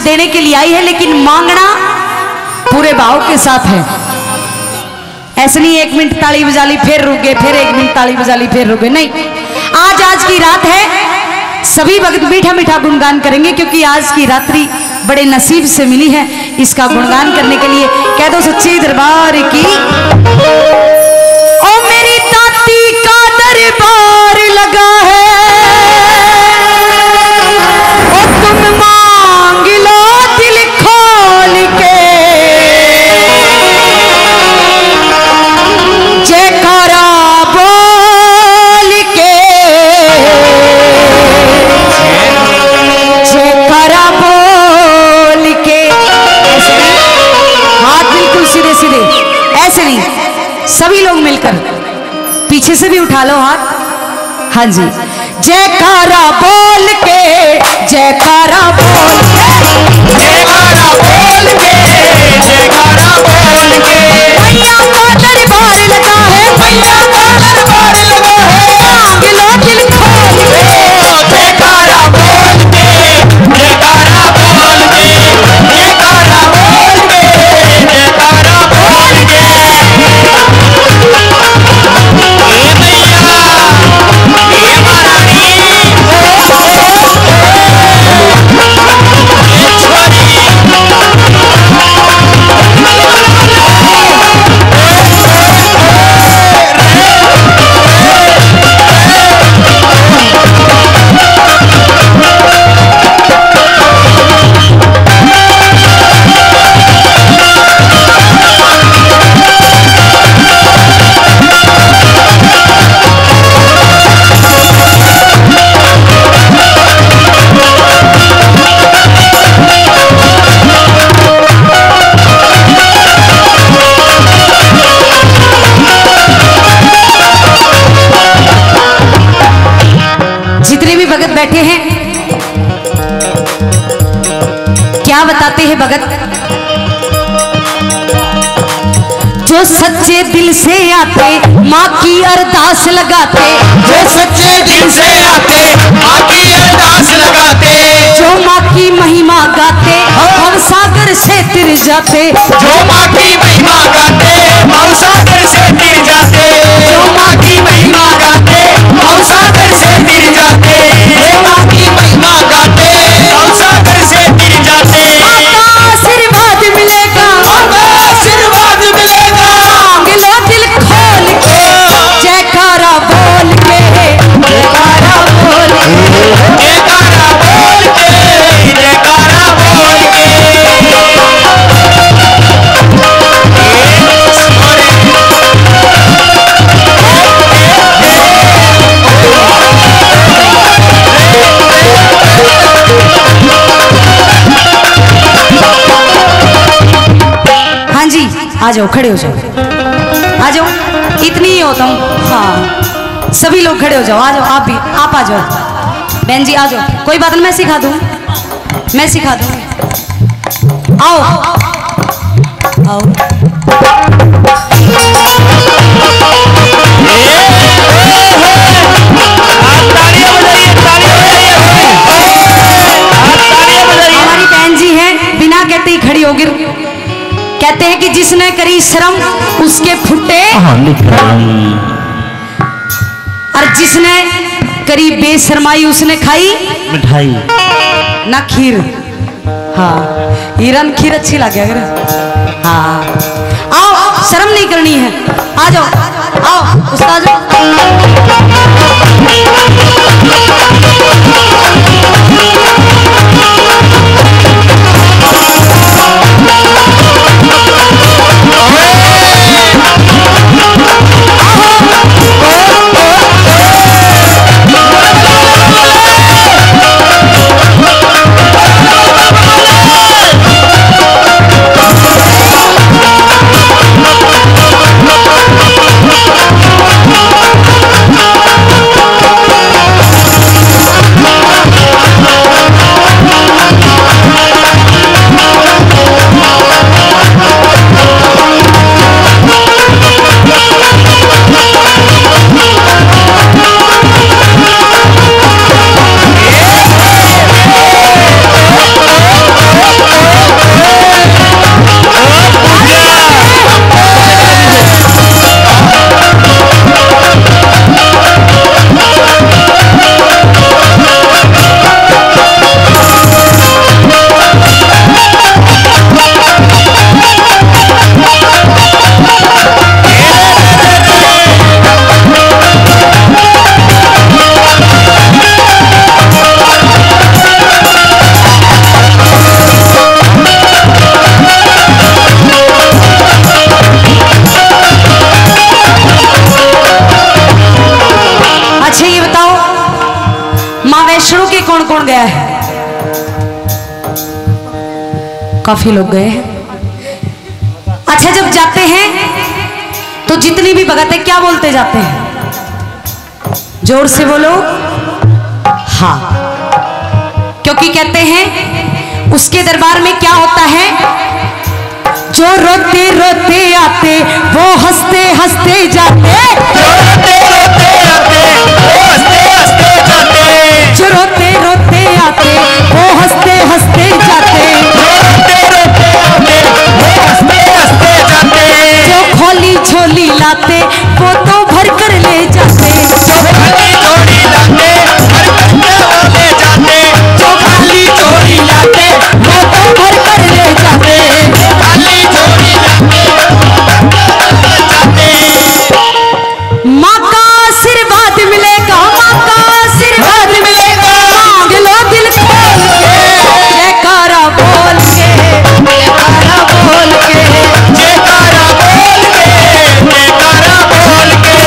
उसमें देने के लिए आई है, लेकिन मांगना पूरे भाव के साथ है। ऐसे नहीं 1 मिनट ताली बजा ली फिर रुक गए, फिर 1 मिनट ताली बजा ली फिर रुक गए, नहीं। आज की रात है, सभी भक्त मीठा मीठा गुणगान करेंगे, क्योंकि आज की रात्रि बड़े नसीब से मिली है। इसका गुणगान करने के लिए कह दो सच्चे दरबार की। ओ मेरी ताती का दरबार लगा है, ओ तुम मांग लो दिल खोल के, जयकारा बोल के, जयकारा बोल के। हाथ बिल्कुल सीधे सीधे, ऐसे नहीं, सभी लोग मिलकर पीछे से भी उठा लो हाथ। हाँ जी, जयकारा बोल के, जयकारा बोल के, जयकारा बोल के, जयकारा बोल के। मैया का दरबार लगा है, मैया का दरबार लगा है, मांग लो दिल खोल के, जयकारा बोल के, जयकारा बोल के, जयकारा बोल के, जयकारा बोल के। बैठे हैं, क्या बताते हैं भगत? जो सच्चे दिल से आते माँ की अरदास लगाते, जो सच्चे दिल से आते माँ की अरदास लगाते, जो माँ की महिमा गाते भव सागर से तिर जाते, जो माँ की महिमा गाते भव सागर से तिर जाते, जो माँ की महिमा गाते भव सागर से तिर जाते, जो माँ की महिमा गाते भव सागर से तिर जाते। आशीर्वाद मिलेगा, आशीर्वाद मिलेगा, मांग लो दिल खोल के, जयकारा बोल के, जयकारा बोल के, जयकारा बोल के, जयकारा बोल के। हाँ जी, आ जाओ, खड़े हो जाओ, आ जाओ, इतनी ही होता हूँ। हाँ, सभी लोग खड़े हो जाओ, आ जाओ, आप भी, आप आ जाओ, बहन जी आ जाओ, कोई बात नहीं, मैं सिखा दूँ, मैं सिखा दूँ, आओ आओ। हमारी बहन जी हैं, बिना कहते ही खड़ी होगी। कहते हैं कि जिसने करी शर्म उसके फुटे, और जिसने करी बेशरमाई उसने खाई मिठाई ना खीर। हाँ, हीरन खीर अच्छी लगे अगर। हाँ, आओ, शर्म नहीं करनी है, आ जाओ, आओ उस्ताद। काफी लोग गए हैं। अच्छा, जब जाते हैं तो जितनी भी भगत है क्या बोलते जाते हैं? जोर से बोलो। हाँ, क्योंकि कहते हैं उसके दरबार में क्या होता है, जो रोते रोते आते वो हंसते हंसते जाते, जो रोते रोते आते वो हंसते हंसते जाते, जो खोली झोली लाते वो तो भर कर ले जाते, जो खाली झोली लाते वो तो भर कर ले जाते। माँ का आशीर्वाद मिलेगा, माँ का आशीर्वाद मिलेगा, मांग लो दिल खोल के, जयकारा बोल के, जयकारा बोल के, जयकारा बोल के, जयकारा बोल के।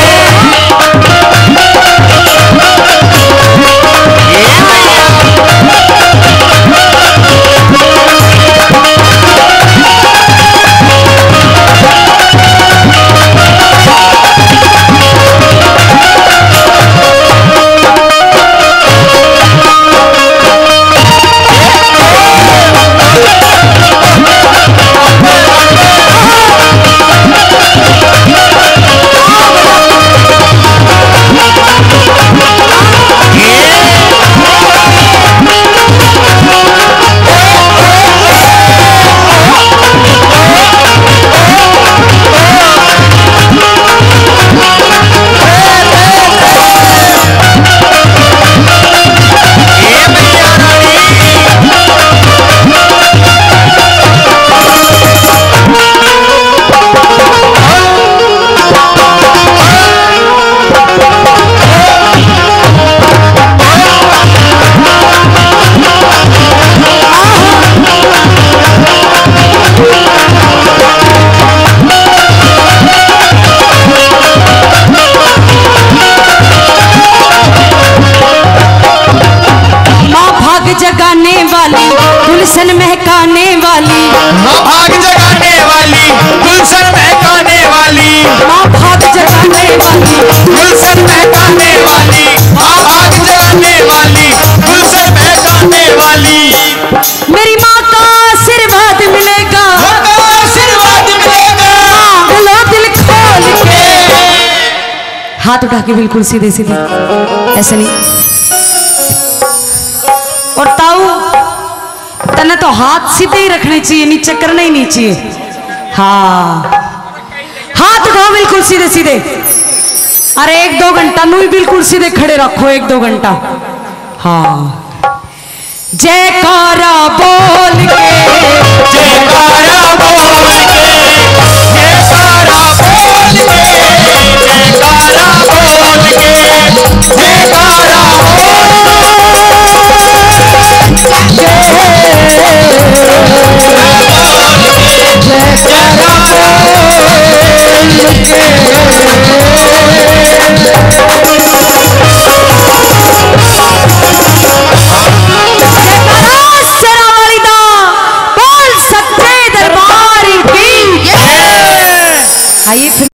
जगाने वाली, गुलशन महकाने वाली, माँ भाग जगाने वाली, गुलशन महकाने वाली, माँ भाग जगाने वाली, गुलशन महकाने वाली, माँ भाग जगाने वाली, गुलशन महकाने वाली। मेरी माँ का आशीर्वाद मिलेगा, आशीर्वाद मिलेगा, मांग लो दिल खोल के। हाथ उठा के बिल्कुल सीधे सीधे, ऐसे नहीं। और ताऊ तने तो हाथ सीधे ही रखने चाहिए, नीचे करने ही नहीं चाहिए। हाँ, हाथ उठाओ बिल्कुल सीधे सीधे। अरे 1-2 घंटा नू ही बिल्कुल सीधे खड़े रखो, 1-2 घंटा। हाँ, जयकारा बोल के, जयकारा बोल